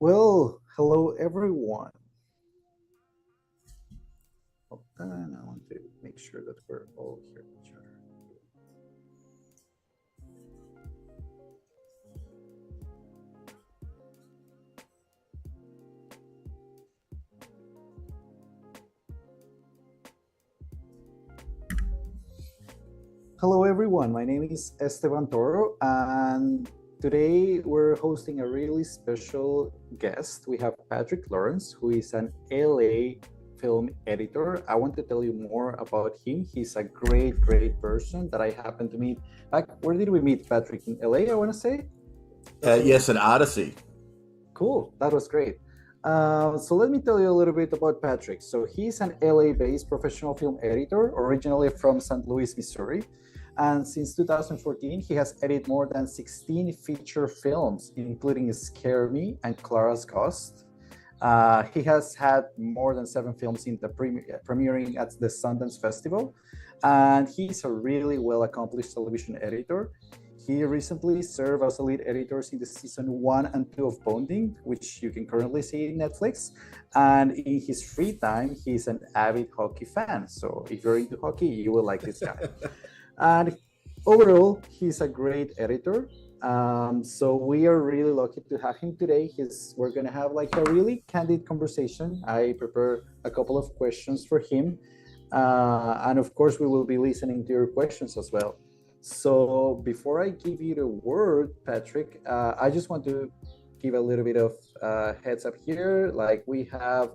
Well, hello everyone. Hold on, I want to make sure that we're all here. Hello everyone, my name is Esteban Toro, and today we're hosting a really special guest. We have Patrick Lawrence, who is an LA film editor. I want to tell you more about him. He's a great person that I happened to meet. Where did we meet, Patrick? In LA, I want to say? Yes, an Odyssey. Cool, that was great. So let me tell you a little bit about Patrick. So he's an LA-based professional film editor, originally from St. Louis, Missouri. And since 2014, he has edited more than 16 feature films, including Scare Me and Clara's Ghost. He has had more than 7 films in the premiering at the Sundance Festival. And he's a really well-accomplished television editor. He recently served as a lead editor in the season 1 and 2 of Bonding, which you can currently see in Netflix. And in his free time, he's an avid hockey fan. So if you're into hockey, you will like this guy. And overall, he's a great editor. So we are really lucky to have him today. We're going to have like a really candid conversation. I prepared a couple of questions for him. And of course, we will be listening to your questions as well. So before I give you the word, Patrick, I just want to give a little bit of heads up here. Like we have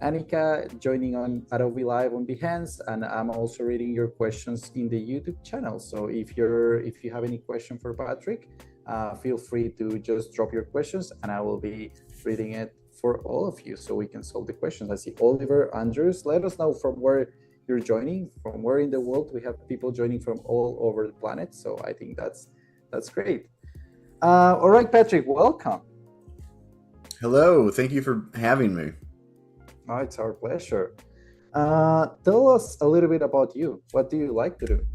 Annika joining on Adobe Live on Behance, and I'm also reading your questions in the YouTube channel. So if you have any question for Patrick, feel free to just drop your questions, and I will be reading it for all of you so we can solve the questions. I see Oliver Andrews. Let us know from where you're joining, from where in the world. We have people joining from all over the planet, so I think that's great. All right, Patrick, welcome. Hello, thank you for having me. Oh, it's our pleasure. Tell us a little bit about you. What do you like to do?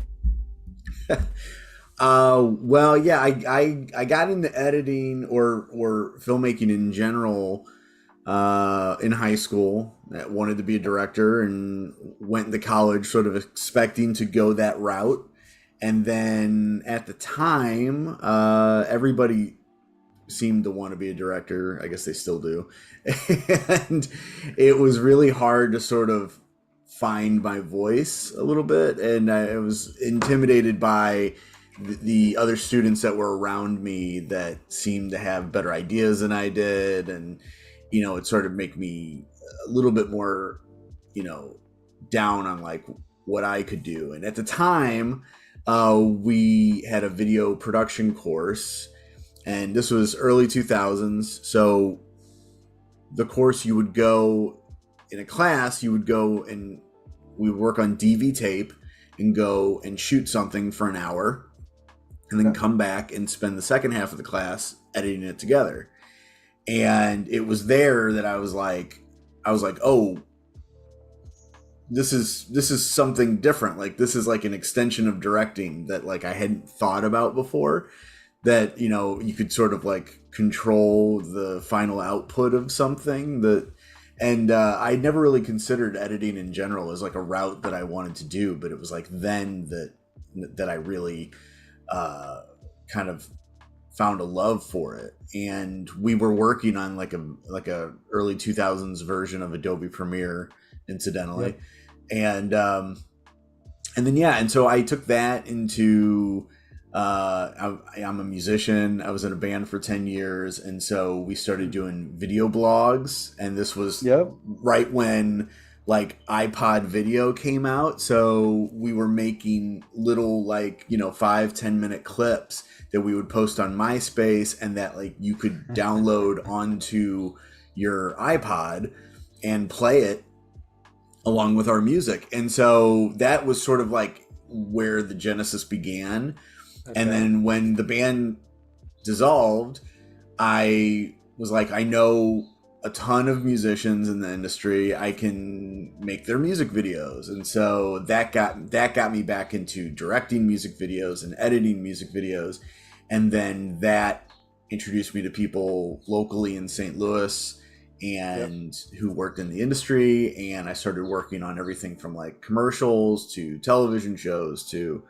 Well, yeah, I got into editing or filmmaking in general in high school. I wanted to be a director and went into college sort of expecting to go that route. And then at the time, everybody seemed to want to be a director. I guess they still do. And it was really hard to sort of find my voice a little bit. And I was intimidated by the other students that were around me that seemed to have better ideas than I did. And it sort of make me a little bit more, down on like what I could do. And at the time, we had a video production course, and this was early 2000s. So the course, you would go in a class, you would go and we would work on DV tape and go and shoot something for an hour and then come back and spend the second half of the class editing it together. And it was there that I was like, oh, this is something different. Like, this is like an extension of directing that like I hadn't thought about before, that, you could sort of like control the final output of something and I never really considered editing in general as like a route that I wanted to do, but it was like then that I really kind of found a love for it. And we were working on like a early 2000s version of Adobe Premiere, incidentally. Yep. And so I took that into I'm a musician. I was in a band for 10 years, and so we started doing video blogs, and this was right when like iPod video came out. So we were making little like 5-10 minute clips that we would post on MySpace, and that like you could download onto your iPod and play it along with our music. And so that was sort of like where the genesis began. Okay. And then when the band dissolved, I was like, I know a ton of musicians in the industry. I can make their music videos. And so that got me back into directing music videos and editing music videos. And then that introduced me to people locally in St. Louis Yep. and who worked in the industry. And I started working on everything from like commercials to television shows to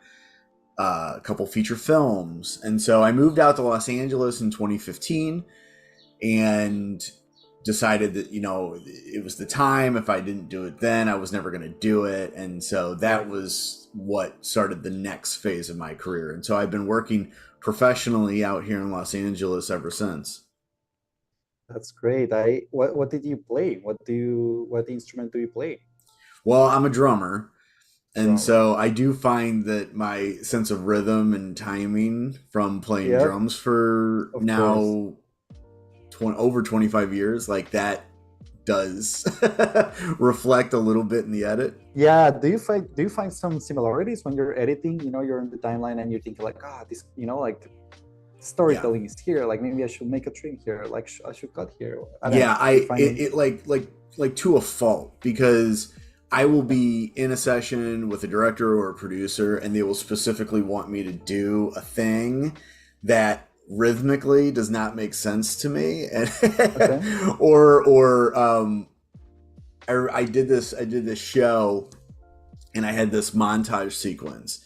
a couple feature films. And so I moved out to Los Angeles in 2015 and decided that, you know, it was the time. If I didn't do it then, I was never going to do it. And so that Right. was what started the next phase of my career. And so I've been working professionally out here in Los Angeles ever since. That's great. What did you play? What instrument do you play? Well, I'm a drummer. And Drummer. so I do find that my sense of rhythm and timing from playing Yep, drums for of course. now over 25 years, like that does reflect a little bit in the edit. Yeah, do you find some similarities when you're editing? You know, you're in the timeline and you think like, this, like Yeah. storytelling is here. Like maybe I should make a trim here. Like I should cut here. I don't Yeah, know. Do you find it? it like to a fault because I will be in a session with a director or a producer and they will specifically want me to do a thing that rhythmically does not make sense to me and Okay. or I did this show and I had this montage sequence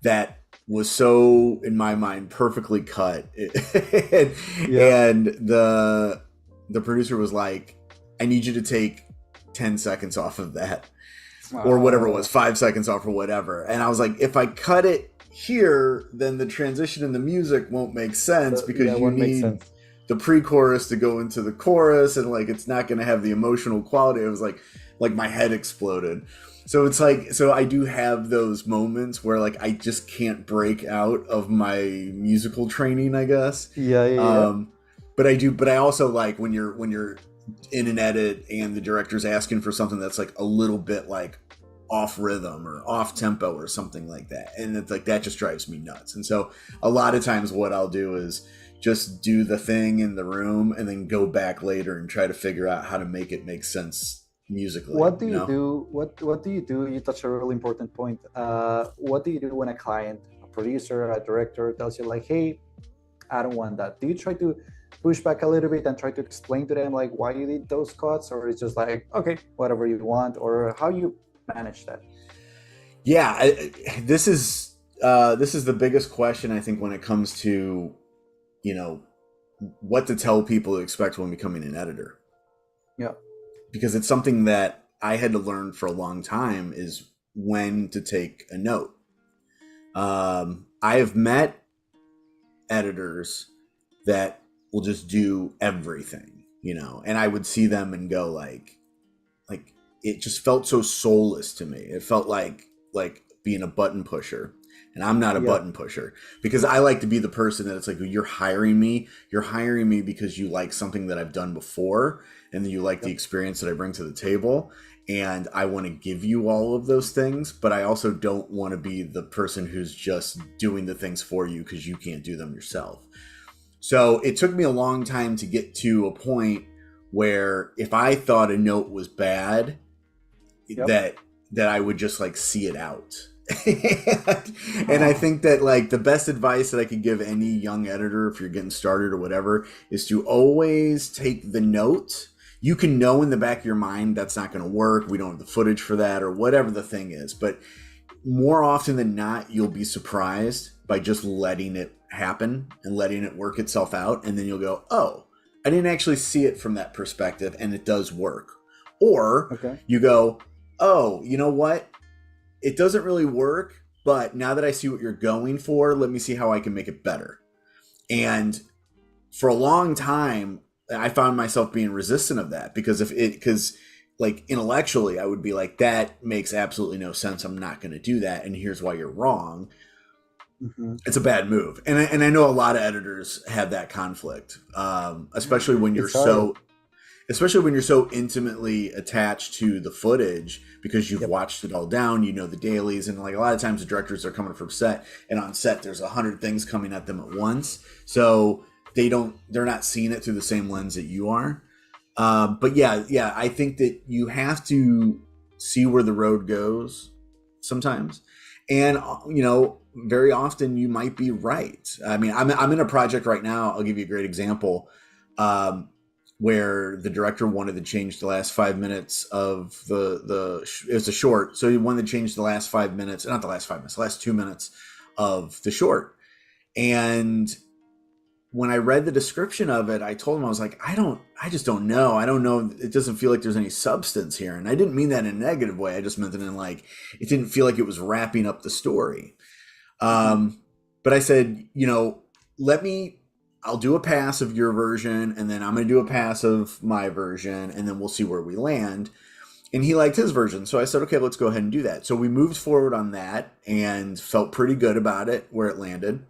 that was so in my mind perfectly cut Yep. and the producer was like, I need you to take 10 seconds off of that or whatever it was, Oh, 5 seconds off or whatever. And I was like, if I cut it here, then the transition in the music won't make sense yeah, because you one makes need sense. the pre-chorus to go into the chorus and like it's not going to have the emotional quality. It was like my head exploded. So it's like, so I do have those moments where like I just can't break out of my musical training, I guess. Yeah, yeah, yeah. um but I also like when you're in an edit and the director's asking for something that's like a little bit like off rhythm or off tempo or something like that, and it's like that just drives me nuts. And so a lot of times what I'll do is just do the thing in the room and then go back later and try to figure out how to make it make sense musically, What do you you know. do? What do you do? You touch a really important point. What do you do when a client, a producer, a director tells you like, "Hey, I don't want that." Do you try to push back a little bit and try to explain to them like why you did those cuts, or it's just like, okay, whatever you want, or how you manage that? Yeah, this is the biggest question I think when it comes to, you know, what to tell people to expect when becoming an editor, Yeah. because it's something that I had to learn for a long time is when to take a note. I have met editors that will just do everything, you know, and I would see them and go like it just felt so soulless to me. It felt like being a button pusher. And I'm not a Yeah. button pusher because I like to be the person that it's like, you're hiring me because you like something that I've done before and then you like the Yep. experience that I bring to the table. And I want to give you all of those things, but I also don't want to be the person who's just doing the things for you because you can't do them yourself. So it took me a long time to get to a point where if I thought a note was bad, Yep. that I would just like see it out. And I Oh, think that like the best advice that I could give any young editor if you're getting started or whatever is to always take the note. You can know in the back of your mind that's not going to work. We don't have the footage for that or whatever the thing is. But more often than not, you'll be surprised by just letting it happen and letting it work itself out. And then you'll go, oh, I didn't actually see it from that perspective and it does work. Or okay. you go, oh, you know what? It doesn't really work, but now that I see what you're going for, let me see how I can make it better. And for a long time, I found myself being resistant of that because like intellectually, I would be like, that makes absolutely no sense. I'm not going to do that. And here's why you're wrong. Hmm. It's a bad move. And I know a lot of editors have that conflict, especially when you're It's hard. so especially when you're so intimately attached to the footage because you've Yep. watched it all down, you know the dailies, and like a lot of times the directors are coming from set, and on set there's 100 things coming at them at once, so they're not seeing it through the same lens that you are. But yeah, I think that you have to see where the road goes sometimes, and you know. very often you might be right. I mean, I'm in a project right now. I'll give you a great example, where the director wanted to change the last 5 minutes of it's a short, so he wanted to change the last 5 minutes, not the last 5 minutes, the last 2 minutes of the short. And when I read the description of it, I told him, I was like, I just don't know. I don't know. It doesn't feel like there's any substance here. And I didn't mean that in a negative way. I just meant it in like, it didn't feel like it was wrapping up the story. But I said, I'll do a pass of your version, and then I'm going to do a pass of my version, and then we'll see where we land. And he liked his version. So I said, okay, let's go ahead and do that. So we moved forward on that and felt pretty good about it, where it landed.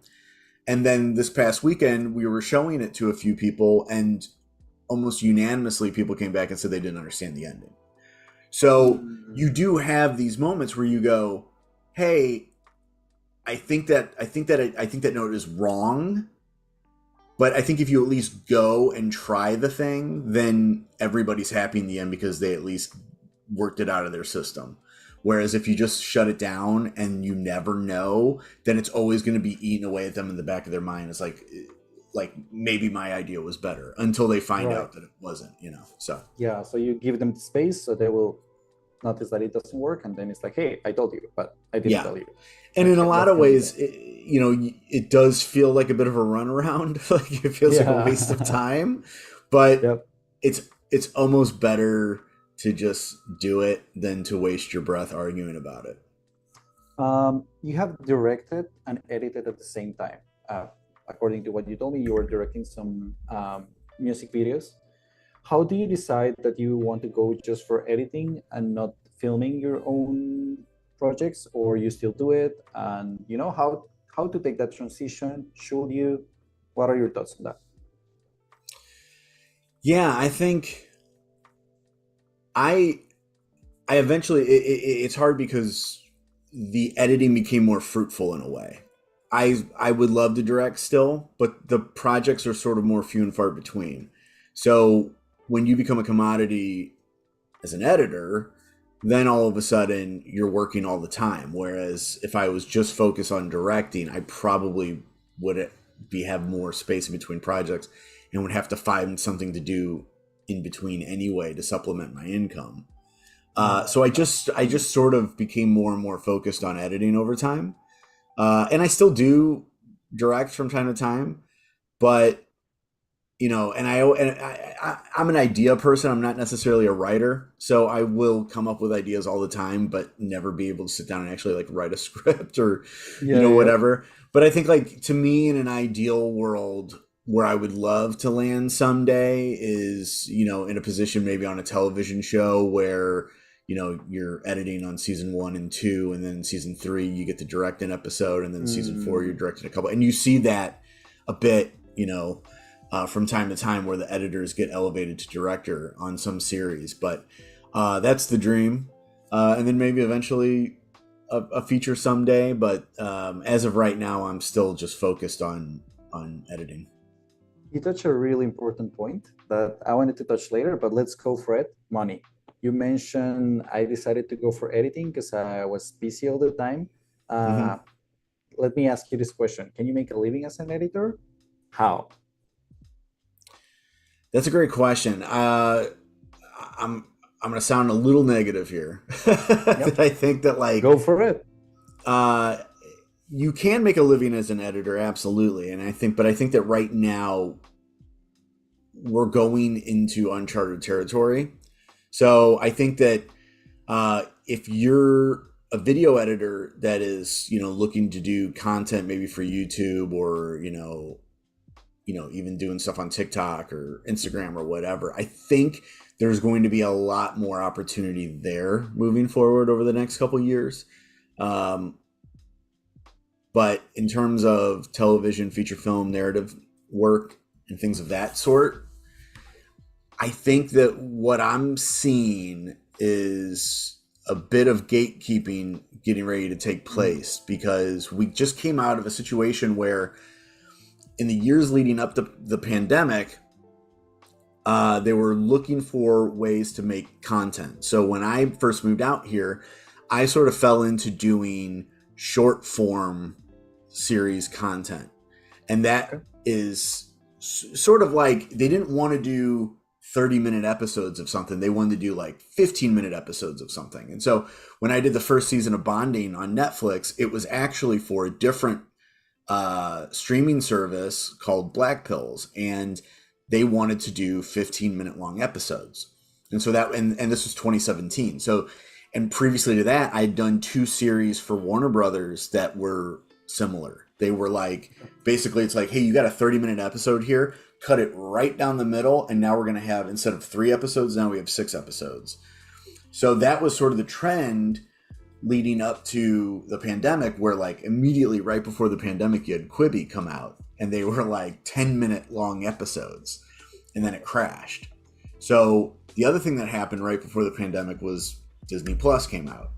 And then this past weekend, we were showing it to a few people, and almost unanimously people came back and said they didn't understand the ending. So you do have these moments where you go, hey, I think that note is wrong, but I think if you at least go and try the thing, then everybody's happy in the end because they at least worked it out of their system. Whereas if you just shut it down and you never know, then it's always going to be eating away at them in the back of their mind. It's like maybe my idea was better until they find out that it wasn't, so. Yeah, so you give them space so they will notice that it doesn't work, and then it's like, hey, I told you, but I didn't tell you. And in a lot of ways, it does feel like a bit of a runaround. Like it feels like a waste of time, but it's almost better to just do it than to waste your breath arguing about it. You have directed and edited at the same time. According to what you told me, you were directing some music videos. How do you decide that you want to go just for editing and not filming your own projects, or you still do it? And how to take that transition? Should you? What are your thoughts on that? Yeah, I think I eventually, it's hard because the editing became more fruitful in a way. I would love to direct still, but the projects are sort of more few and far between. So when you become a commodity as an editor, then all of a sudden you're working all the time. Whereas if I was just focused on directing, I probably would have more space in between projects and would have to find something to do in between anyway to supplement my income. So I just sort of became more and more focused on editing over time. And I still do direct from time to time, but I'm an idea person. I'm not necessarily a writer, so I will come up with ideas all the time, but never be able to sit down and actually like write a script or whatever. But I think like to me, in an ideal world, where I would love to land someday is, in a position maybe on a television show where, you're editing on season 1 and 2, and then season 3 you get to direct an episode, and then season 4 you're directing a couple, and you see that a bit, from time to time where the editors get elevated to director on some series. But that's the dream, and then maybe eventually a feature someday. But as of right now, I'm still just focused on editing. You touched a really important point that I wanted to touch later, but let's go for it. Money. You mentioned I decided to go for editing because I was busy all the time. Let me ask you this question. Can you make a living as an editor? How? That's a great question. I'm going to sound a little negative here. I think that go for it. You can make a living as an editor, absolutely. And I think that right now we're going into uncharted territory. So I think that if you're a video editor that is, looking to do content maybe for YouTube or, even doing stuff on TikTok or Instagram or whatever, I think there's going to be a lot more opportunity there moving forward over the next couple of years. But in terms of television, feature film, narrative work, and things of that sort, I think that what I'm seeing is a bit of gatekeeping getting ready to take place, because we just came out of a situation where in the years leading up to the pandemic, they were looking for ways to make content. So when I first moved out here, I sort of fell into doing short form series content. And that Okay. is sort of like they didn't want to do 30-minute episodes of something. They wanted to do like 15-minute episodes of something. And so when I did the first season of Bonding on Netflix, it was actually for a different streaming service called Black Pills. And they wanted to do 15-minute long episodes. And so that, and this was 2017. So, and previously to that, I'd done 2 series for Warner Brothers that were similar. They were like, basically it's like, hey, you got a 30-minute episode here, cut it right down the middle. And now we're going to have, instead of 3 episodes, now we have 6 episodes. So that was sort of the trend leading up to the pandemic, where like immediately right before the pandemic, you had Quibi come out and they were like 10-minute long episodes, and then it crashed. So the other thing that happened right before the pandemic was Disney Plus came out.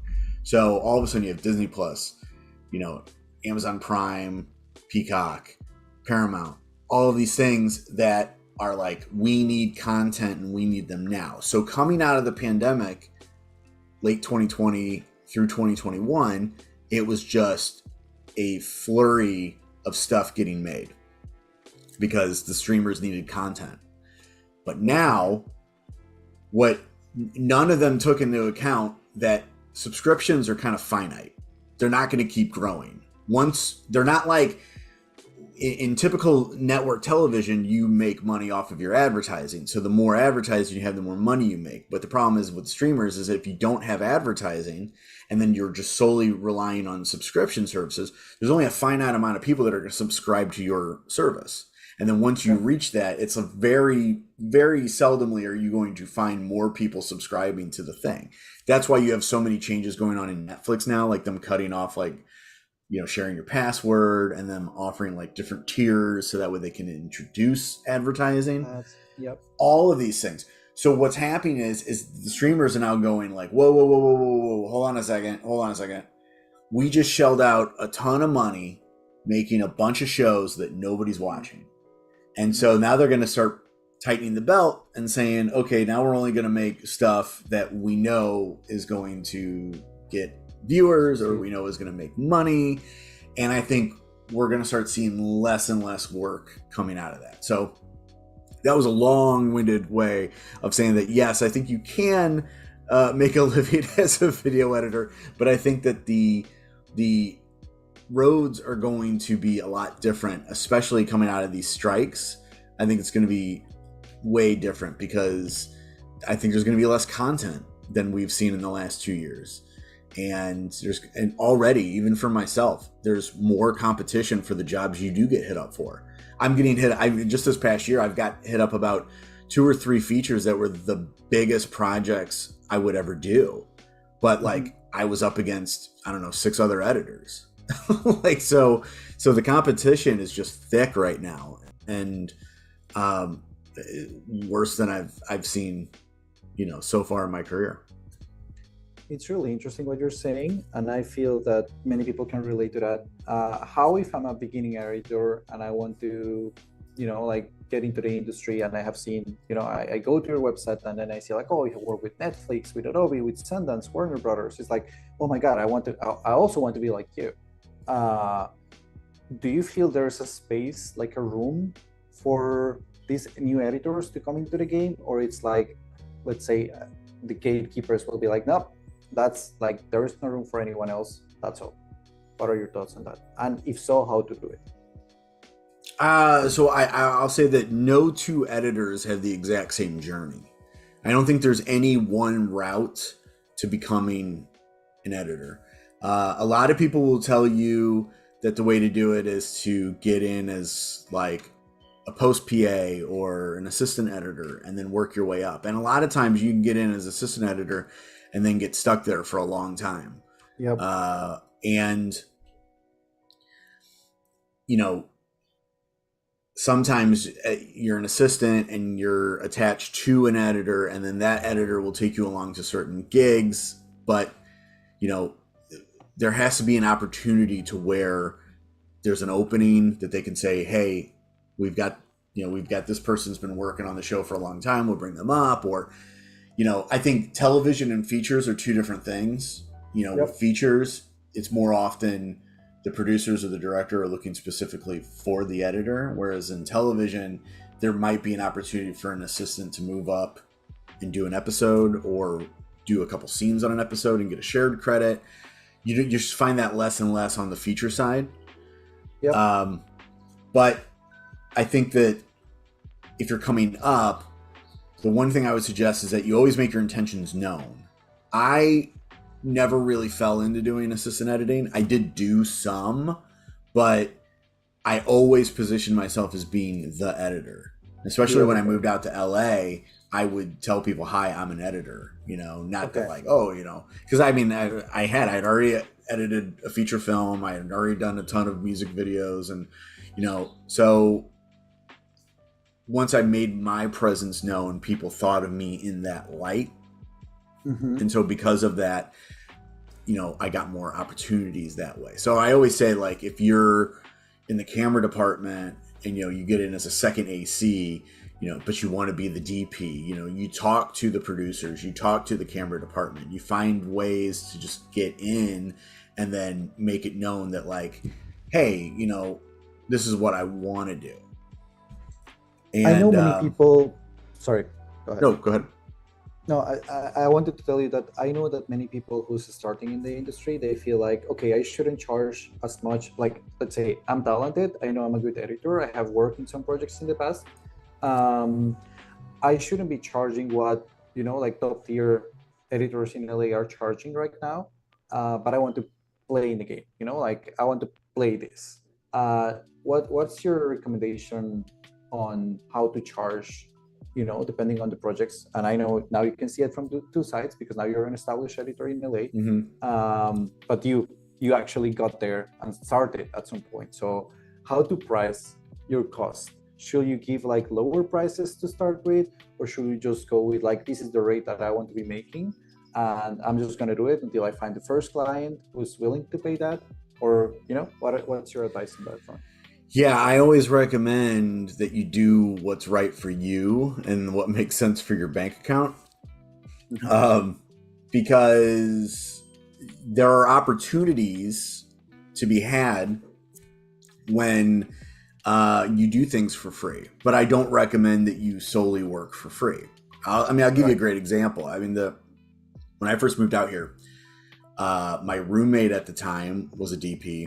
So all of a sudden you have Disney Plus, you know, Amazon Prime, Peacock, Paramount, all of these things that are like, we need content and we need them now. So coming out of the pandemic, late 2020 through 2021, it was just a flurry of stuff getting made because the streamers needed content. But now, what none of them took into account that subscriptions are kind of finite. They're not going to keep growing. Once they're not like in typical network television, you make money off of your advertising. So the more advertising you have, the more money you make. But the problem is with streamers is if you don't have advertising and then you're just solely relying on subscription services, there's only a finite amount of people that are going to subscribe to your service. And then once you reach that, it's a very, very seldomly are you going to find more people subscribing to the thing. That's why you have so many changes going on in Netflix now, like them cutting off like, you know, sharing your password and them offering like different tiers so that way they can introduce advertising. Yep. All of these things. So what's happening is the streamers are now going like, whoa, hold on a second. We just shelled out a ton of money making a bunch of shows that nobody's watching. And so now they're going to start tightening the belt and saying, okay, now we're only going to make stuff that we know is going to get viewers or we know is going to make money. And I think we're going to start seeing less and less work coming out of that. So that was a long-winded way of saying that, yes, I think you can make a living as a video editor, but I think that the roads are going to be a lot different, especially coming out of these strikes. I think it's going to be way different because I think there's going to be less content than we've seen in the last 2 years. And already, even for myself, there's more competition for the jobs you do get hit up for. I'm getting hit. Just this past year, I've got hit up about 2 or 3 features that were the biggest projects I would ever do. But like I was up against, I don't know, 6 other editors. Like, so the competition is just thick right now, and worse than I've seen, you know, so far in my career. It's really interesting what you're saying, and I feel that many people can relate to that. How if I'm a beginning editor and I want to, you know, like get into the industry, and I have seen, you know, I go to your website and then I see like, oh, you work with Netflix, with Adobe, with Sundance, Warner Brothers. It's like, oh my God, I also want to be like you. Do you feel there's a space, like a room for these new editors to come into the game? Or it's like, let's say the gatekeepers will be like, nope, that's like, there is no room for anyone else. That's all. What are your thoughts on that? And if so, how to do it? So I'll say that no 2 editors have the exact same journey. I don't think there's any one route to becoming an editor. A lot of people will tell you that the way to do it is to get in as like a post PA or an assistant editor and then work your way up. And a lot of times you can get in as assistant editor and then get stuck there for a long time. Yep. And, you know, sometimes you're an assistant and you're attached to an editor, and then that editor will take you along to certain gigs. But, you know, there has to be an opportunity to where there's an opening that they can say, hey, we've got this person's been working on the show for a long time, we'll bring them up. Or, you know, I think television and features are 2 different things. You know, With features, it's more often the producers or the director are looking specifically for the editor, whereas in television, there might be an opportunity for an assistant to move up and do an episode or do a couple scenes on an episode and get a shared credit. You just find that less and less on the feature side. Yep. But I think that if you're coming up, the one thing I would suggest is that you always make your intentions known. I never really fell into doing assistant editing. I did do some, but I always positioned myself as being the editor. Especially when I moved out to LA, I would tell people, "Hi, I'm an editor." Not that like, oh, because I mean, I had already edited a feature film. I had already done a ton of music videos, and so once I made my presence known, people thought of me in that light. Mm-hmm. And so because of that, I got more opportunities that way. So I always say, like, if you're in the camera department and, you get in as a second AC, but you want to be the DP, you talk to the producers, you talk to the camera department, you find ways to just get in and then make it known that, like, hey, this is what I want to do. And I know many people. Sorry, go ahead. No, go ahead. No, I wanted to tell you that I know that many people who's starting in the industry, they feel like, okay, I shouldn't charge as much. Like, let's say I'm talented. I know I'm a good editor. I have worked in some projects in the past. I shouldn't be charging what, like top tier editors in LA are charging right now. But I want to play in the game, like I want to play this. What's your recommendation on how to charge, depending on the projects? And I know now you can see it from the two sides because now you're an established editor in LA. Mm-hmm. But you actually got there and started at some point. So how to price your cost? Should you give like lower prices to start with, or should we just go with like, this is the rate that I want to be making, and I'm just going to do it until I find the first client who's willing to pay that? Or, what's your advice on that front? Yeah, I always recommend that you do what's right for you and what makes sense for your bank account. Because there are opportunities to be had when you do things for free. But I don't recommend that you solely work for free. I'll give you a great example. I mean, when I first moved out here, my roommate at the time was a DP,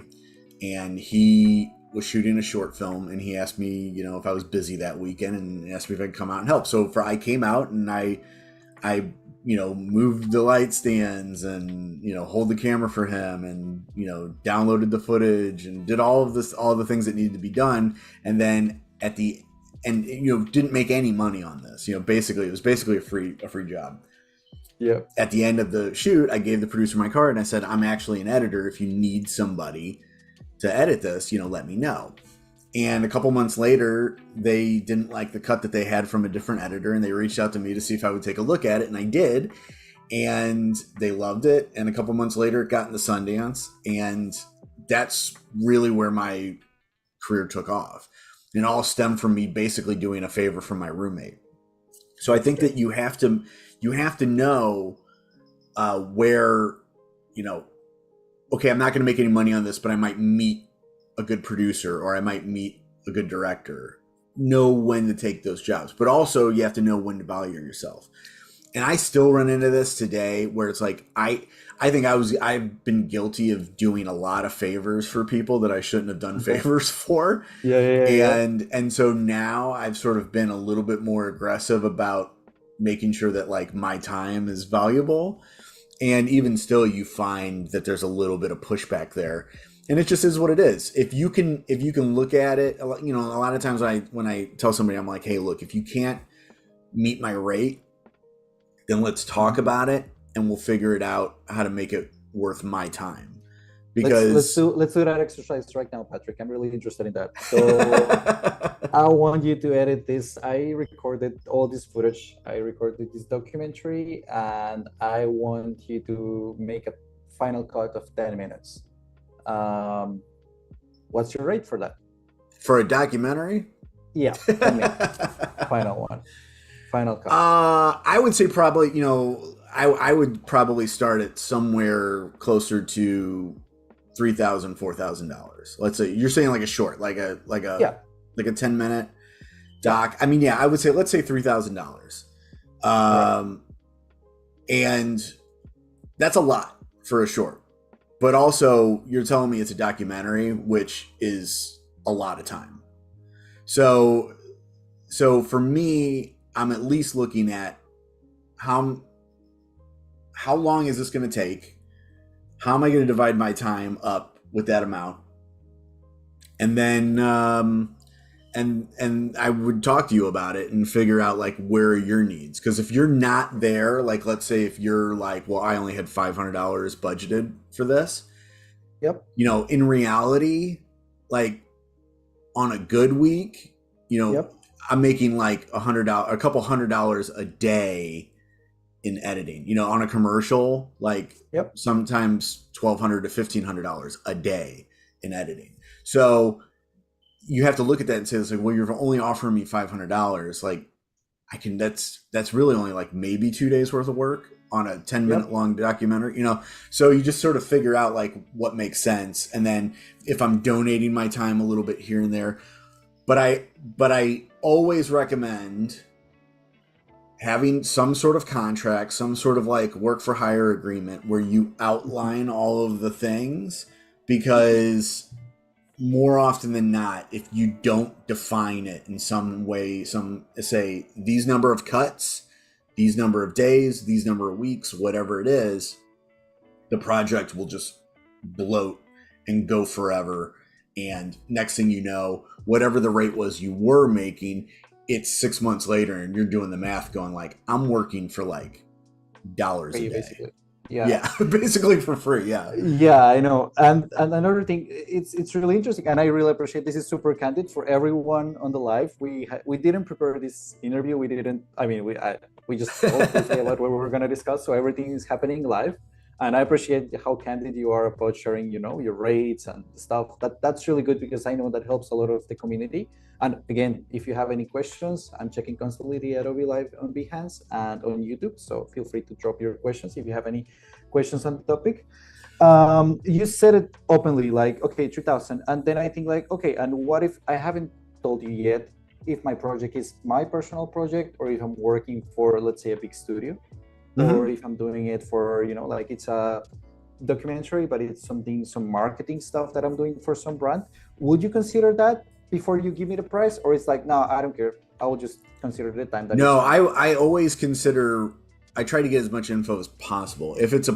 and he was shooting a short film, and he asked me, if I was busy that weekend, and asked me if I could come out and help. So I came out and I moved the light stands and, hold the camera for him and, downloaded the footage and did all the things that needed to be done. And then at the end, didn't make any money on this. It was basically a free job. Yeah. At the end of the shoot, I gave the producer my card and I said, I'm actually an editor. If you need somebody to edit this, let me know. And a couple months later, they didn't like the cut that they had from a different editor, and they reached out to me to see if I would take a look at it, and I did. And they loved it. And a couple months later, it got into Sundance, and that's really where my career took off. And it all stemmed from me basically doing a favor for my roommate. So I think that you have to know where, okay, I'm not going to make any money on this, but I might meet a good producer or I might meet a good director. Know when to take those jobs, but also you have to know when to value yourself. And I still run into this today where it's like, I think I've been guilty of doing a lot of favors for people that I shouldn't have done favors for. And so now I've sort of been a little bit more aggressive about making sure that like my time is valuable. And even still, you find that there's a little bit of pushback there, and it just is what it is. If you can look at it, a lot of times when I tell somebody, I'm like, hey, look, if you can't meet my rate, then let's talk about it, and we'll figure it out how to make it worth my time. Because let's do that exercise right now, Patrick. I'm really interested in that. So I want you to edit this. I recorded all this footage. I recorded this documentary, and I want you to make a final cut of 10 minutes. What's your rate for that? For a documentary? Yeah, 10 minutes. Final cut. I would say probably, I would probably start at somewhere closer to $3,000, $4,000. Let's say you're saying like a short, like a Yeah. 10-minute doc. I mean, yeah, I would say let's say $3,000. Right. And that's a lot for a short. But also, you're telling me it's a documentary, which is a lot of time. So for me, I'm at least looking at how long is this going to take? How am I going to divide my time up with that amount? And then and I would talk to you about it and figure out like where are your needs, because if you're not there, like let's say if you're like, well, I only had $500 budgeted for this. Yep. In reality, like on a good week, Yep. I'm making like a couple $100 a day in editing. On a commercial, like Yep. sometimes $1,200 to $1,500 a day in editing. So you have to look at that and say, it's like, well, you're only offering me $500. Like that's really only like maybe 2 days worth of work on a 10-minute long documentary, so you just sort of figure out like what makes sense. And then if I'm donating my time a little bit here and there, but I always recommend having some sort of contract, some sort of like work for hire agreement where you outline all of the things, because more often than not, if you don't define it in some way, say these number of cuts, these number of days, these number of weeks, whatever it is, the project will just bloat and go forever. And next thing you know, whatever the rate was you were making, it's 6 months later and you're doing the math going like, I'm working for like dollars a day. Basically. Yeah, basically for free. Yeah. Yeah, I know. And another thing, it's really interesting, and I really appreciate this. Is super candid for everyone on the live. We didn't prepare this interview. We didn't. I mean, we just spoke briefly about what we were going to discuss. So everything is happening live, and I appreciate how candid you are about sharing, your rates and stuff. That's really good, because I know that helps a lot of the community. And again, if you have any questions, I'm checking constantly the Adobe Live on Behance and on YouTube. So feel free to drop your questions if you have any questions on the topic. You said it openly, like, okay, 3,000. And then I think like, okay, and what if I haven't told you yet if my project is my personal project, or if I'm working for, let's say, a big studio, or if I'm doing it for, like it's a documentary, but it's some marketing stuff that I'm doing for some brand. Would you consider that before you give me the price, or it's like, no, I don't care, I will just consider the time that no I always consider, I try to get as much info as possible. If it's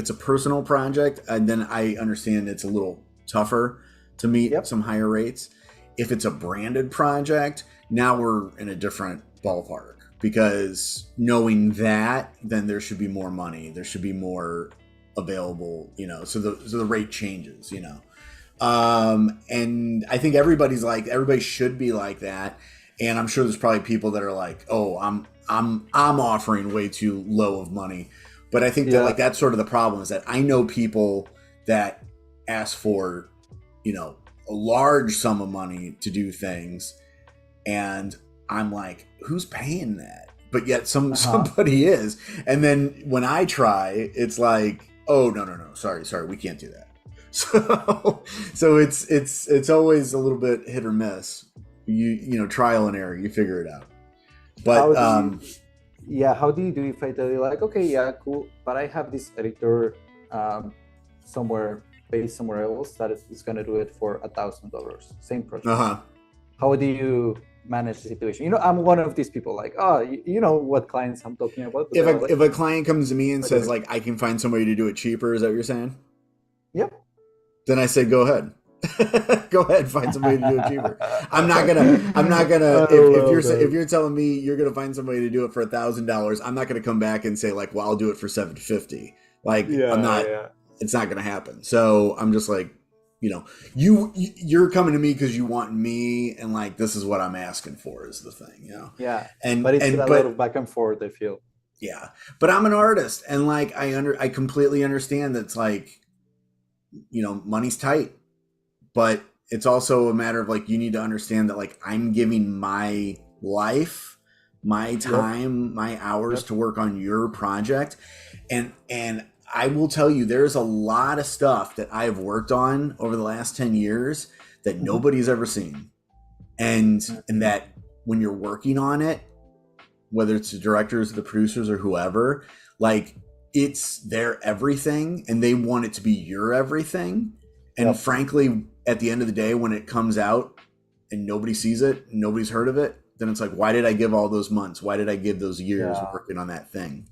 a personal project, and then I understand it's a little tougher to meet some higher rates. If it's a branded project, now we're in a different ballpark, because knowing that, then there should be more money, there should be more available, so the rate changes, and I think everybody should be like that. And I'm sure there's probably people that are like, oh, I'm offering way too low of money. But I think that like that's sort of the problem, is that I know people that ask for, a large sum of money to do things, and I'm like, who's paying that? But yet somebody is. And then when I try, it's like, oh no, sorry, we can't do that. So it's always a little bit hit or miss. Trial and error, you figure it out. But how do you do if I tell you like, okay, yeah, cool, but I have this editor based somewhere else that is going to do it for $1,000, same project. How do you manage the situation? I'm one of these people, like, oh, you know what clients I'm talking about. If a client comes to me and says like, I can find somebody to do it cheaper, is that what you're saying? Yep. Then I say, go ahead. Go ahead, find somebody to do it cheaper. I'm not gonna if you're telling me you're gonna find somebody to do it for $1,000, I'm not gonna come back and say like, well, I'll do it for $750. Like, I'm not, it's not gonna happen. So I'm just like, you're coming to me because you want me, and like, this is what I'm asking for is the thing, Yeah. And but it's a lot of back and forth, I feel. Yeah. But I'm an artist, and like I completely understand that it's like, money's tight. But it's also a matter of like, you need to understand that like, I'm giving my life, my time, my hours to work on your project. And I will tell you, there's a lot of stuff that I've worked on over the last 10 years that nobody's ever seen. And that when you're working on it, whether it's the directors, the producers, or whoever, like, it's their everything and they want it to be your everything. And frankly, at the end of the day, when it comes out and nobody sees it, nobody's heard of it, then it's like, why did I give all those months? Why did I give those years working on that thing?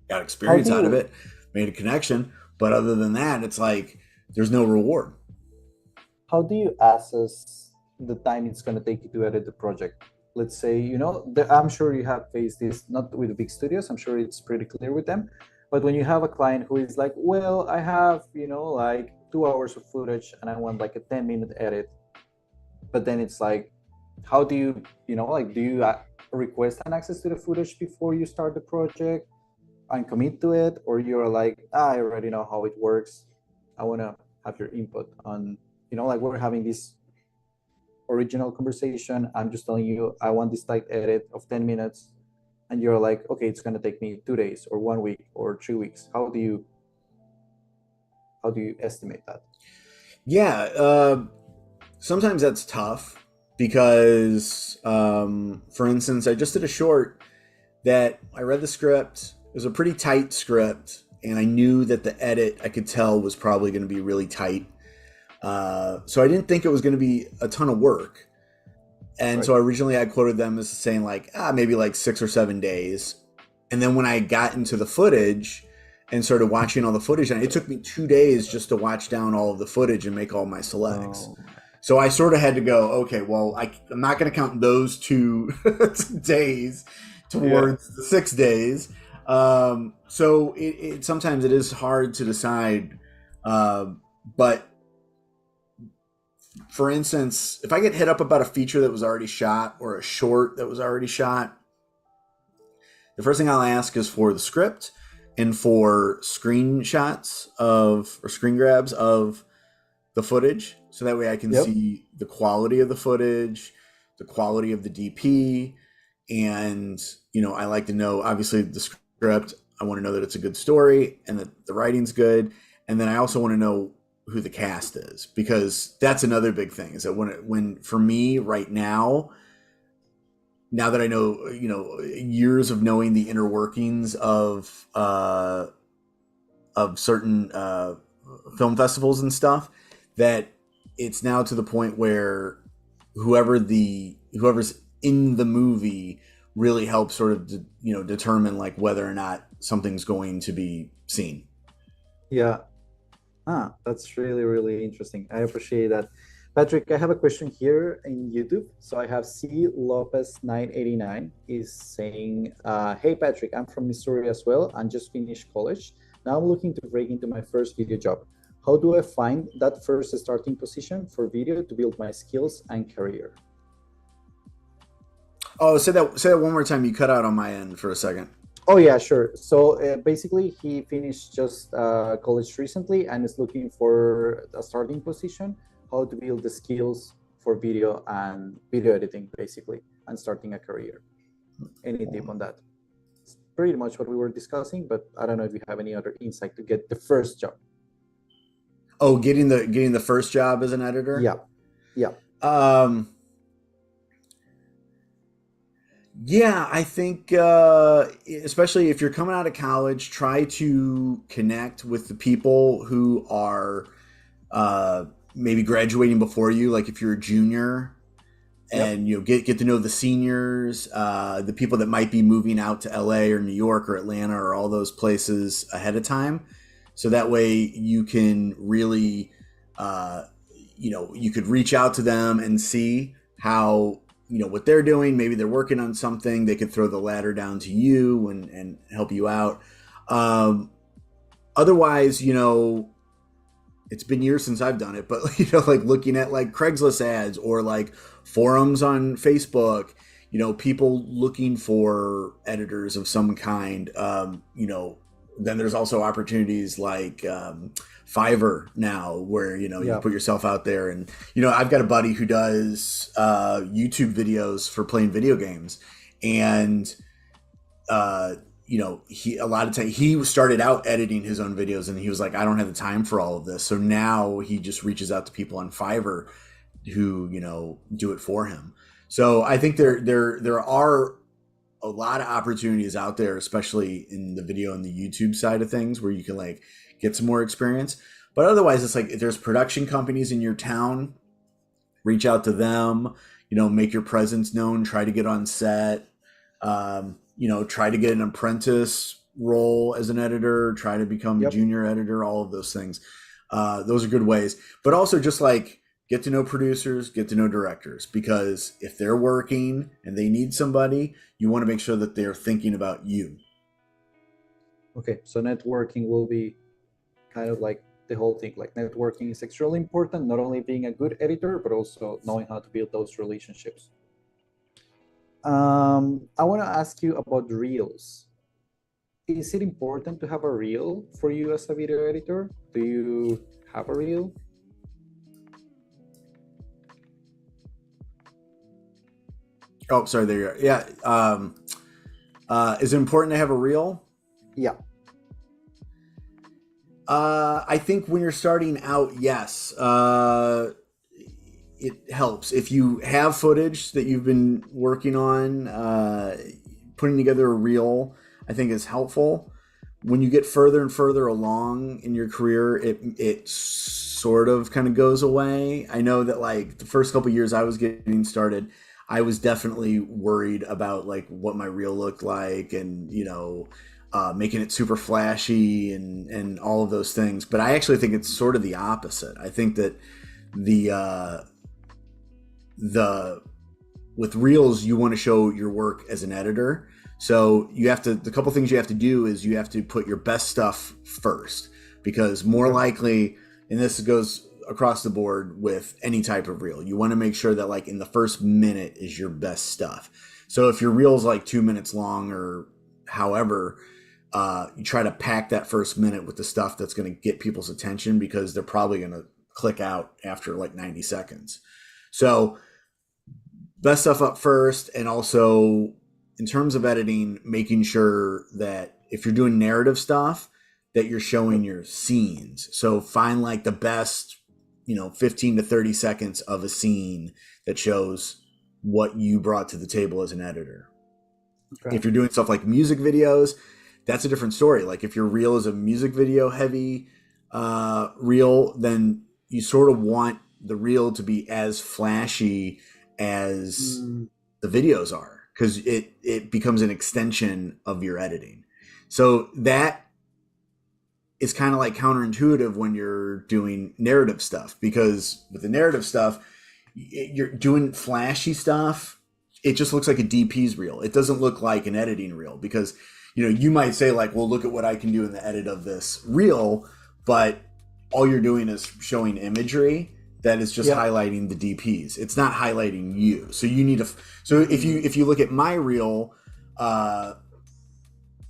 Got experience out of it, made a connection. But other than that, it's like, there's no reward. How do you assess the time it's going to take you to edit the project? Let's say, you know, I'm sure you have faced this, not with the big studios, I'm sure it's pretty clear with them. But when you have a client who is like, well, I have, you know, like 2 hours of footage and I want like a 10-minute edit. But then it's like, how do you, you know, like, do you request an access to the footage before you start the project and commit to it? Or you're like, I already know how it works. I want to have your input on, you know, like, we're having this original conversation. I'm just telling you, I want this tight edit of 10 minutes. And you're like, okay, it's going to take me 2 days or 1 week or 3 weeks. How do you estimate that? Yeah. Sometimes that's tough because, for instance, I just did a short that I read the script. It was a pretty tight script, and I knew that the edit, I could tell, was probably going to be really tight. So I didn't think it was going to be a ton of work. And so originally I quoted them as saying like, maybe like 6 or 7 days. And then when I got into the footage and started watching all the footage, and it took me 2 days just to watch down all of the footage and make all my selects. So I sort of had to go, okay, well, I'm not going to count those 2 days towards the 6 days. So it sometimes it is hard to decide. But for instance, if I get hit up about a feature that was already shot or a short that was already shot, the first thing I'll ask is for the script and for screenshots or screen grabs of the footage. So that way I can see the quality of the footage, the quality of the DP. And, you know, I like to know, obviously, the script. I want to know that it's a good story and that the writing's good. And then I also want to know who the cast is, because that's another big thing, is that when for me right now that I know, you know, years of knowing the inner workings of certain film festivals and stuff, that it's now to the point where whoever's in the movie really helps sort of determine like whether or not something's going to be seen. Yeah. That's really, really interesting. I appreciate that. Patrick, I have a question here in YouTube. So I have C Lopez 989 is saying, hey Patrick, I'm from Missouri as well and just finished college. Now I'm looking to break into my first video job. How do I find that first starting position for video to build my skills and career? Oh, say that one more time. You cut out on my end for a second. Oh yeah, sure. So basically, he finished just college recently and is looking for a starting position, how to build the skills for video and video editing, basically, and starting a career. Any tip on that? It's pretty much what we were discussing, but I don't know if you have any other insight to get the first job. Oh, getting the first job as an editor? Yeah. Yeah, I think especially if you're coming out of college, try to connect with the people who are maybe graduating before you. Like if you're a junior, and get to know the seniors, the people that might be moving out to LA or New York or Atlanta or all those places ahead of time. So that way you can really, you could reach out to them and see how, what they're doing. Maybe they're working on something. They could throw the ladder down to you and help you out. Otherwise, it's been years since I've done it, but like looking at like Craigslist ads or like forums on Facebook, people looking for editors of some kind. Then there's also opportunities like Fiverr now, where you put yourself out there, and I've got a buddy who does YouTube videos for playing video games, and he a lot of time he started out editing his own videos, and he was like, I don't have the time for all of this. So now he just reaches out to people on Fiverr who do it for him. So I think there are a lot of opportunities out there, especially in the video and the YouTube side of things, where you can like get some more experience. But otherwise, it's like if there's production companies in your town, reach out to them, make your presence known, try to get on set, try to get an apprentice role as an editor, try to become a Yep. junior editor, all of those things. Those are good ways. But also just like get to know producers, get to know directors, because if they're working and they need somebody, you want to make sure that they're thinking about you. Okay, so networking will be kind of like the whole thing. Like networking is extremely important, not only being a good editor, but also knowing how to build those relationships. I want to ask you about reels. Is it important to have a reel for you as a video editor? Do you have a reel? Oh, sorry, there you are. Yeah. Is it important to have a reel? Yeah. I think when you're starting out, yes. It helps. If you have footage that you've been working on, putting together a reel, I think is helpful. When you get further and further along in your career, it sort of kind of goes away. I know that like the first couple of years I was getting started, I was definitely worried about like what my reel looked like, and making it super flashy and all of those things. But I actually think it's sort of the opposite. I think that the with reels, you want to show your work as an editor. So the couple things you have to do is you have to put your best stuff first, because more likely, and this goes across the board with any type of reel, you want to make sure that like in the first minute is your best stuff. So if your reel's like 2 minutes long or however, you try to pack that first minute with the stuff that's going to get people's attention, because they're probably going to click out after like 90 seconds. So best stuff up first. And also in terms of editing, making sure that if you're doing narrative stuff, that you're showing your scenes. So find like the best, 15 to 30 seconds of a scene that shows what you brought to the table as an editor. Okay. If you're doing stuff like music videos, that's a different story. Like if your reel is a music video heavy reel, then you sort of want the reel to be as flashy as the videos are, because it becomes an extension of your editing. So that is kind of like counterintuitive when you're doing narrative stuff, because with the narrative stuff, you're doing flashy stuff. It just looks like a DP's reel. It doesn't look like an editing reel, because you might say like, well, look at what I can do in the edit of this reel, but all you're doing is showing imagery that is just highlighting the DPs. It's not highlighting you. So you need to. So if you look at my reel,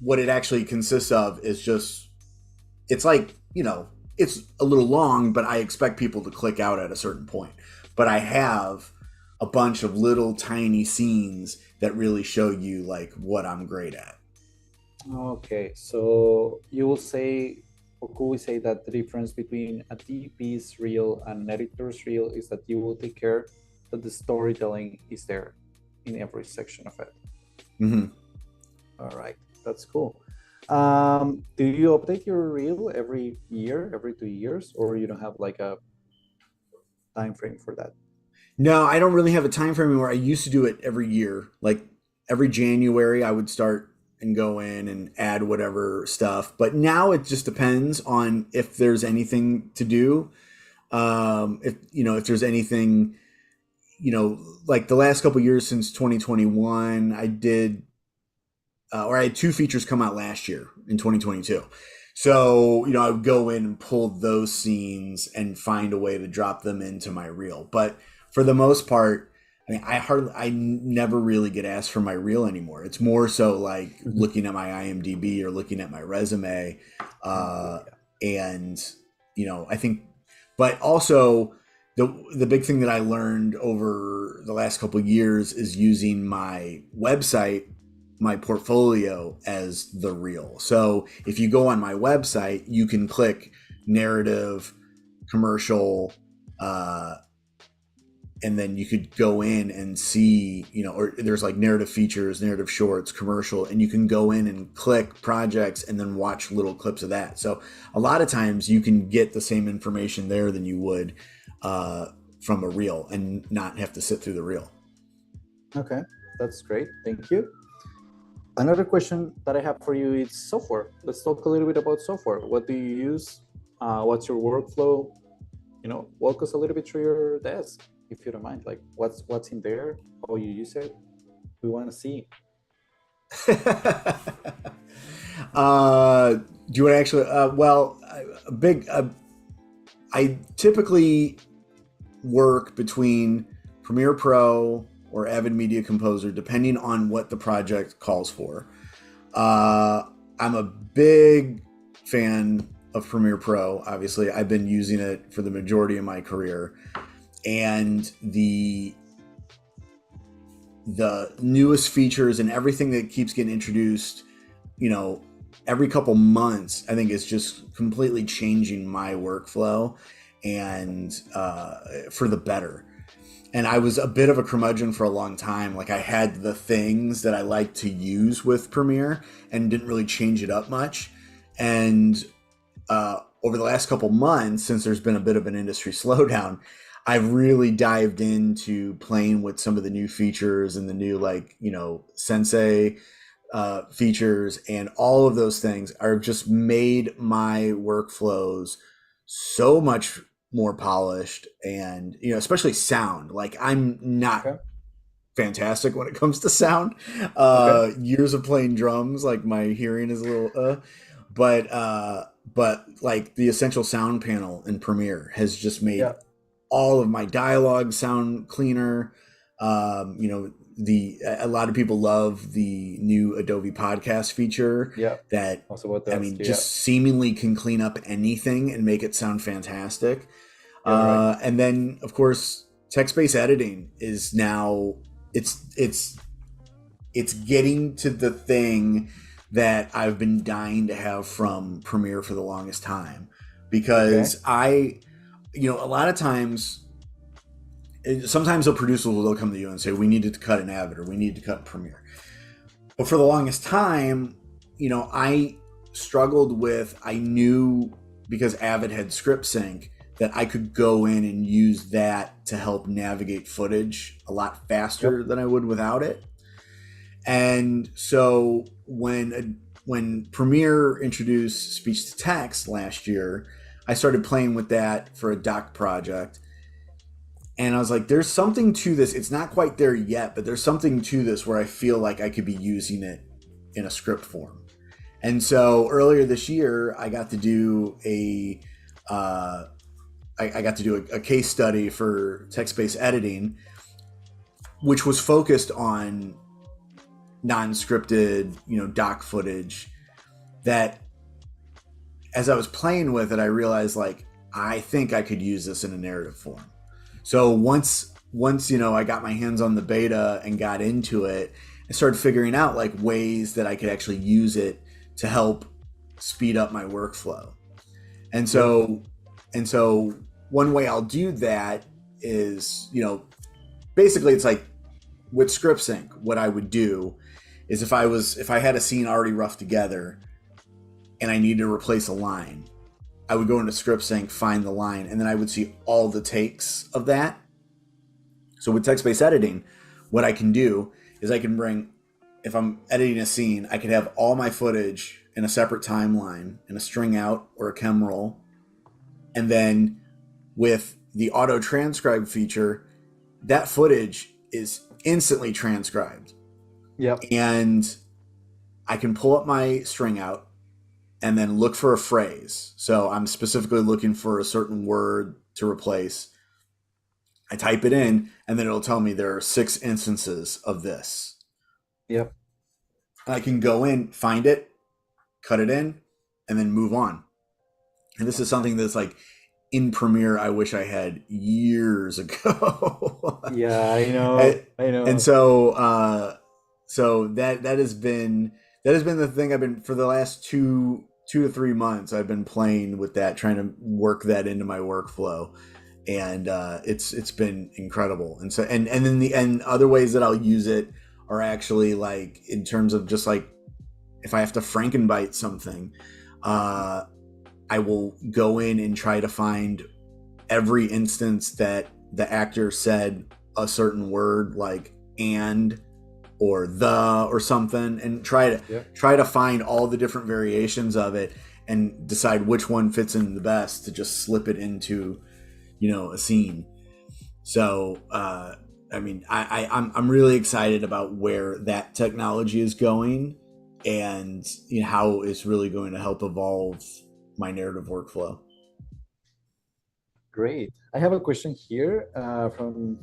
what it actually consists of is just, it's like, it's a little long, but I expect people to click out at a certain point. But I have a bunch of little tiny scenes that really show you like what I'm great at. Okay, so you will say, or could we say that the difference between a DP's reel and an editor's reel is that you will take care that the storytelling is there in every section of it? Mm-hmm. All right, that's cool. Do you update your reel every year, every 2 years, or you don't have like a time frame for that? No, I don't really have a time frame anymore. I used to do it every year. Like every January I would start and go in and add whatever stuff. But now it just depends on if there's anything to do. If there's anything, like the last couple of years since 2021, I did, or I had 2 features come out last year in 2022. So, I would go in and pull those scenes and find a way to drop them into my reel. But for the most part, I never really get asked for my reel anymore. It's more so like looking at my IMDb or looking at my resume. And, I think, but also the big thing that I learned over the last couple of years is using my website my portfolio as the reel. So if you go on my website, you can click narrative, commercial, and then you could go in and see, or there's like narrative features, narrative shorts, commercial, and you can go in and click projects and then watch little clips of that. So a lot of times you can get the same information there than you would from a reel and not have to sit through the reel. Okay, that's great. Thank you. Another question that I have for you is software. Let's talk a little bit about software. What do you use? What's your workflow? Walk us a little bit through your desk, if you don't mind. Like, what's in there? How you use it? We want to see. Do you want to actually? I typically work between Premiere Pro or Avid Media Composer, depending on what the project calls for. I'm a big fan of Premiere Pro. Obviously, I've been using it for the majority of my career, and the newest features and everything that keeps getting introduced, every couple months, I think is just completely changing my workflow and for the better. And I was a bit of a curmudgeon for a long time. Like, I had the things that I like to use with Premiere and didn't really change it up much. And over the last couple months, since there's been a bit of an industry slowdown, I've really dived into playing with some of the new features and the new, Sensei features, and all of those things are just made my workflows so much more polished, and especially sound. Like, I'm not fantastic when it comes to sound. Years of playing drums, like, my hearing is a little but like the essential sound panel in Premiere has just made all of my dialogue sound cleaner. A lot of people love the new Adobe podcast feature that just seemingly can clean up anything and make it sound fantastic. And then, of course, text-based editing is now it's getting to the thing that I've been dying to have from Premiere for the longest time, because a lot of times, sometimes a producer will come to you and say, we need to cut in Avid or we need to cut in Premiere. But for the longest time, I struggled with, I knew, because Avid had script sync, that I could go in and use that to help navigate footage a lot faster than I would without it. And so when Premiere introduced speech to text last year, I started playing with that for a doc project. And I was like, there's something to this. It's not quite there yet, but there's something to this where I feel like I could be using it in a script form. And so earlier this year, I got to do a case study for text-based editing, which was focused on non-scripted, doc footage, that as I was playing with it, I realized, like, I think I could use this in a narrative form. So once I got my hands on the beta and got into it, I started figuring out, like, ways that I could actually use it to help speed up my workflow. And so one way I'll do that is, basically it's like with script sync, what I would do is if I had a scene already roughed together and I needed to replace a line, I would go into script sync, find the line, and then I would see all the takes of that. So with text-based editing, what I can do is I can bring, if I'm editing a scene, I could have all my footage in a separate timeline in a string out or a chem roll. And then with the auto transcribe feature, that footage is instantly transcribed. And I can pull up my string out and then look for a phrase. So I'm specifically looking for a certain word to replace. I type it in, and then it'll tell me there are 6 instances of this. I can go in, find it, cut it in, and then move on. And this is something that's like in Premiere I wish I had years ago. I know. And so So that has been the thing I've been for the last 2 to 3 months. I've been playing with that, trying to work that into my workflow, and it's been incredible. And so and then the other ways that I'll use it are actually like in terms of just like if I have to Frankenbite something, uh, I will go in and try to find every instance that the actor said a certain word like and or the or something, and Yeah. try to find all the different variations of it and decide which one fits in the best to just slip it into a scene. So I mean, I'm really excited about where that technology is going, and how it's really going to help evolve my narrative workflow. Great. I have a question here from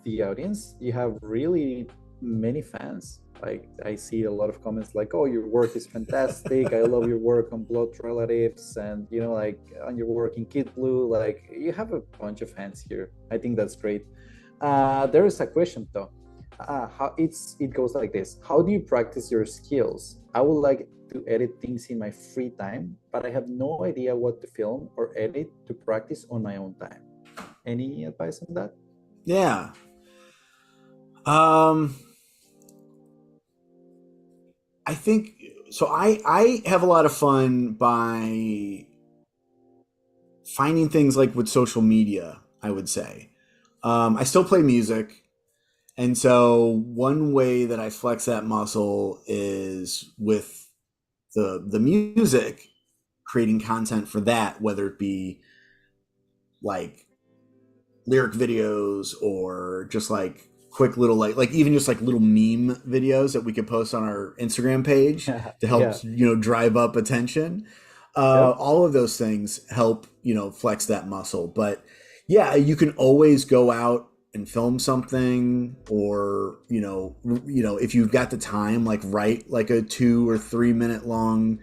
the audience. You have really many fans. Like I see a lot of comments like, "Oh, your work is fantastic. I love your work on Blood Relatives, and like on your work in Kid Blue." Like you have a bunch of fans here. I think that's great. There is a question though. It goes like this: how do you practice your skills? I would like to edit things in my free time, but I have no idea what to film or edit to practice on my own time. Any advice on that? Yeah. Um, I think so. I have a lot of fun by finding things like with social media. I would say I still play music, and so one way that I flex that muscle is with the music, creating content for that, whether it be like lyric videos or just like quick little like even just like little meme videos that we could post on our Instagram page to help Yeah. drive up attention. Yep. All of those things help flex that muscle. But yeah, you can always go out and film something, or if you've got the time, like write like a 2 or 3 minute long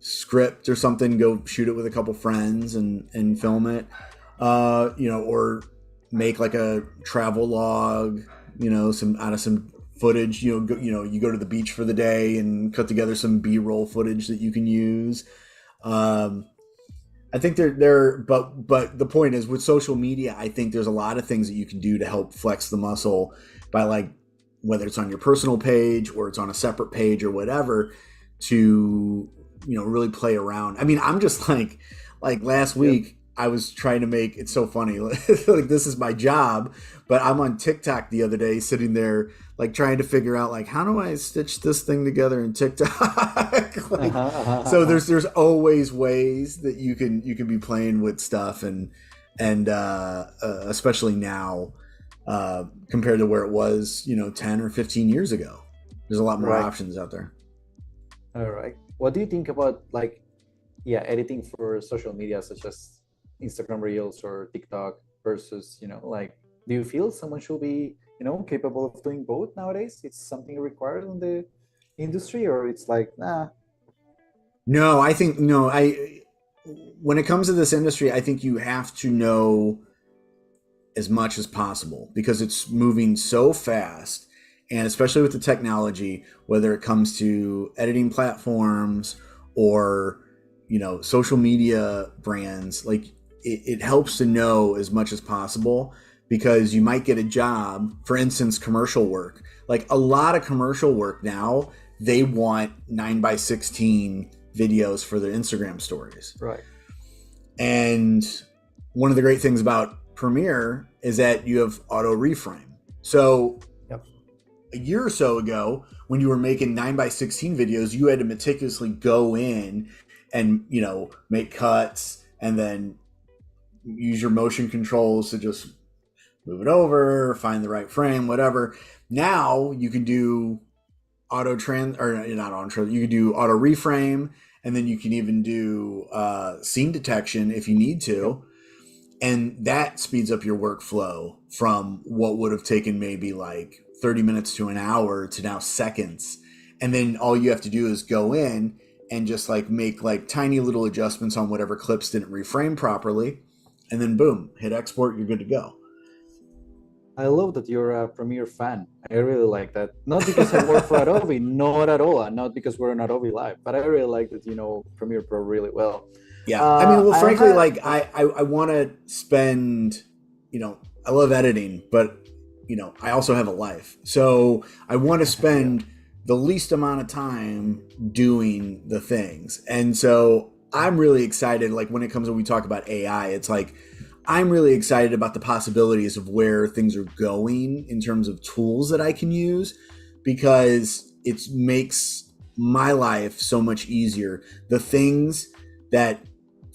script or something, go shoot it with a couple friends and film it, or make like a travel log, some out of some footage, you go to the beach for the day and cut together some b-roll footage that you can use. um, I think but the point is with social media, I think there's a lot of things that you can do to help flex the muscle by like whether it's on your personal page or it's on a separate page or whatever, to really play around. I mean, I'm just like last Yep. week I was trying to make it's so funny like this is my job, but I'm on TikTok the other day sitting there like trying to figure out like how do I stitch this thing together in TikTok. Like, Uh-huh, uh-huh, so uh-huh. there's always ways that you can be playing with stuff, and especially now, compared to where it was 10 or 15 years ago, there's a lot more Right. options out there. All right. What do you think about like, yeah, editing for social media such as Instagram Reels or TikTok versus, like, do you feel someone should be, capable of doing both nowadays? It's something required in the industry, or it's like, nah. No, I think no. I When it comes to this industry, I think you have to know as much as possible because it's moving so fast, and especially with the technology, whether it comes to editing platforms or social media brands, like it helps to know as much as possible, because you might get a job, for instance commercial work. Like a lot of commercial work now, they want 9 by 16 videos for their Instagram stories. Right. And one of the great things about Premiere is that you have auto reframe. So Yep. a year or so ago, when you were making 9 by 16 videos, you had to meticulously go in and make cuts and then use your motion controls to just move it over, find the right frame, whatever. Now you can do auto trans or not auto trans. You can do auto reframe, and then you can even do scene detection if you need Yep. to, and that speeds up your workflow from what would have taken maybe like 30 minutes to an hour to now seconds. And then all you have to do is go in and just like make like tiny little adjustments on whatever clips didn't reframe properly, and then boom, hit export, you're good to go. I love that you're a Premiere fan. I really like that. Not because I work for Adobe, not at all, and not because we're on Adobe Live, but I really like that you know Premiere Pro really well. Yeah, I mean, well, I frankly, had, like I want to spend, you know, I love editing, but you know, I also have a life, so I want to yeah, spend the least amount of time doing the things, and so I'm really excited. Like when it comes when we talk about AI, it's like I'm really excited about the possibilities of where things are going in terms of tools that I can use because it makes my life so much easier. The things that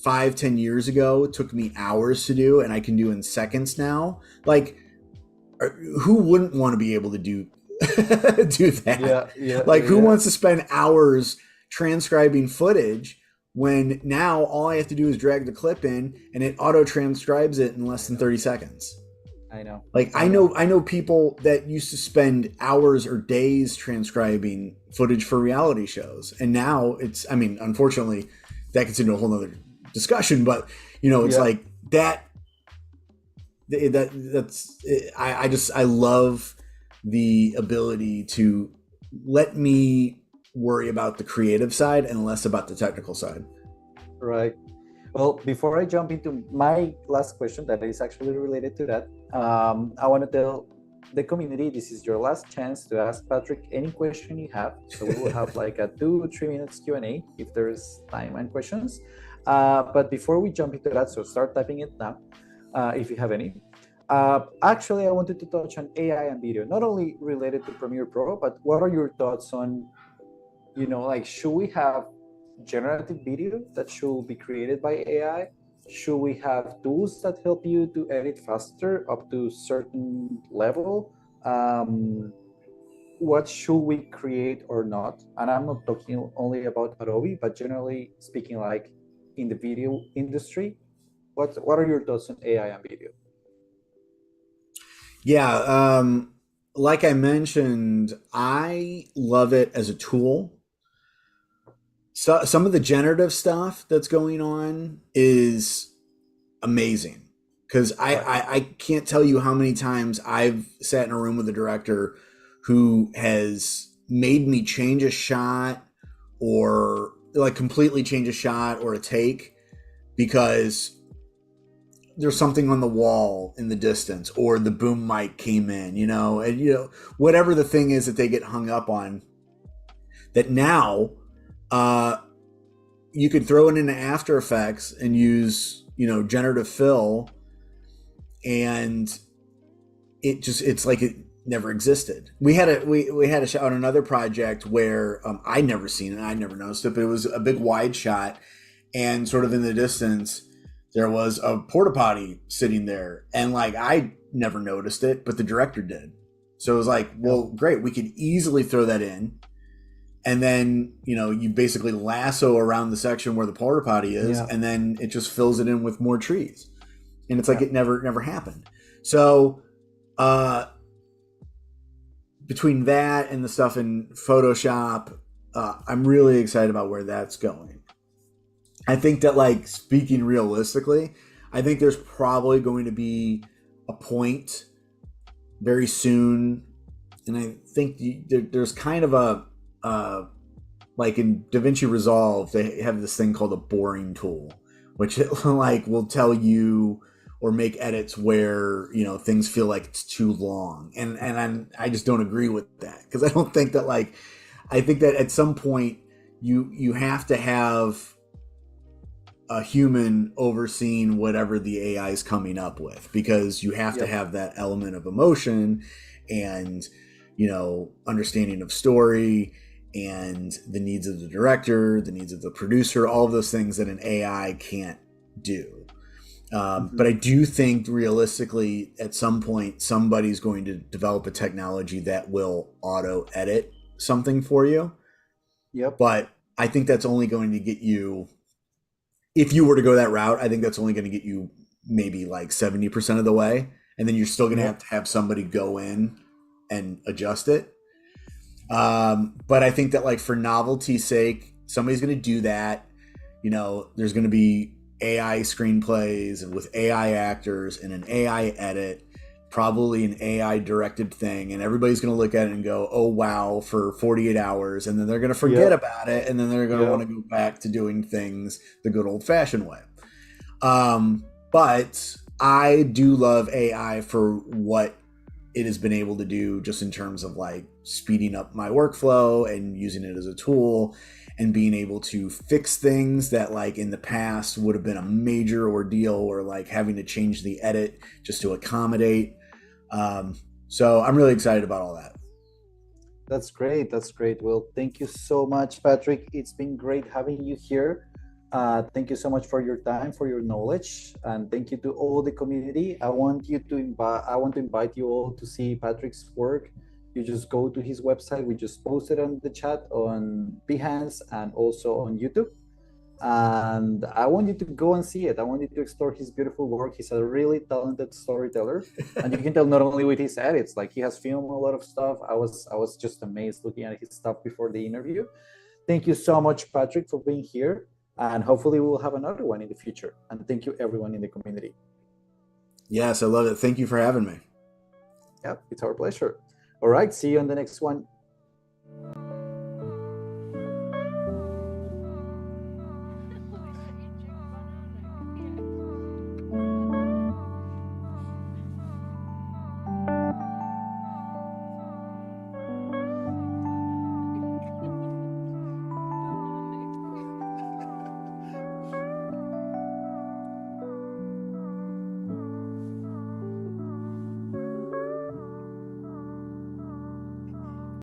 5, 10 years ago took me hours to do and I can do in seconds now. Like, who wouldn't want to be able to do do that? yeah, yeah, Like, yeah, who yeah. wants to spend hours transcribing footage when now all I have to do is drag the clip in and it auto transcribes it in less I than know, 30 seconds? I know, Like I know. I know people that used to spend hours or days transcribing footage for reality shows. And now it's, I mean, unfortunately, that gets into a whole nother discussion, but you know, it's Yeah, like that's I just I love the ability to let me worry about the creative side and less about the technical side. right. Well, before I jump into my last question, that is actually related to that, I want to tell the community this is your last chance to ask Patrick any question you have. So we will have like a 2 3 minutes Q&A if there's time and questions. But before we jump into that, so start typing it now if you have any. Actually, I wanted to touch on AI and video, not only related to Premiere Pro, but what are your thoughts on, you know, like should we have generative video that should be created by AI? Should we have tools that help you to edit faster up to certain level? What should we create or not? And I'm not talking only about Adobe, but generally speaking, like in the video industry, what are your thoughts on AI and video? Yeah, like I mentioned, I love it as a tool. So some of the generative stuff that's going on is amazing because Right. I can't tell you how many times I've sat in a room with a director who has made me change a shot or like completely change a shot or a take because there's something on the wall in the distance or the boom mic came in, you know, and you know whatever the thing is that they get hung up on that now uh you could throw it into After Effects and use, you know, generative fill, and it's like it never existed. We had a shot on another project where I'd never seen it, I'd never noticed it, but it was a big wide shot, and sort of in the distance there was a porta potty sitting there, and like I never noticed it, but the director did. So it was like, Yeah. well, great, we could easily throw that in and then you know you basically lasso around the section where the porta potty is Yeah. and then it just fills it in with more trees and it's like Yeah. it never happened. So uh between that and the stuff in Photoshop, I'm really excited about where that's going. I think that, like, speaking realistically, I think there's probably going to be a point very soon, and I think there's kind of a like in DaVinci Resolve, they have this thing called a boring tool, which like will tell you or make edits where you know things feel like it's too long, and I just don't agree with that because I don't think that like I think that at some point you have to have a human overseeing whatever the AI is coming up with because you have to Yep. have that element of emotion and you know understanding of story and the needs of the director, the needs of the producer, all of those things that an AI can't do. But Mm-hmm. I do think realistically, at some point, somebody's going to develop a technology that will auto edit something for you. Yep. But I think that's only going to get you, if you were to go that route, I think that's only going to get you maybe like 70% of the way. And then you're still going Yep. to have somebody go in and adjust it. But I think that like for novelty's sake, somebody's going to do that. You know, there's going to be AI screenplays and with AI actors and an AI edit probably an AI directed thing, and everybody's going to look at it and go, "Oh wow," for 48 hours, and then they're going to forget Yep. about it, and then they're going to want Yep. to go back to doing things the good old fashioned way. But I do love AI for what it has been able to do, just in terms of like speeding up my workflow and using it as a tool, and being able to fix things that like in the past would have been a major ordeal, or like having to change the edit just to accommodate. So I'm really excited about all that. That's great. That's great. Well, thank you so much, Patrick. It's been great having you here. Thank you so much for your time, for your knowledge, and thank you to all the community. I want to invite you all to see Patrick's work. You just go to his website. We just posted on the chat on Behance and also on YouTube. And I want you to go and see it. I want you to explore his beautiful work. He's a really talented storyteller, and you can tell not only with his edits, like he has filmed a lot of stuff. I was just amazed looking at his stuff before the interview. Thank you so much, Patrick, for being here, and hopefully we will have another one in the future. And thank you everyone in the community. Yes, I love it. Thank you for having me. Yeah, it's our pleasure. All right, see you on the next one.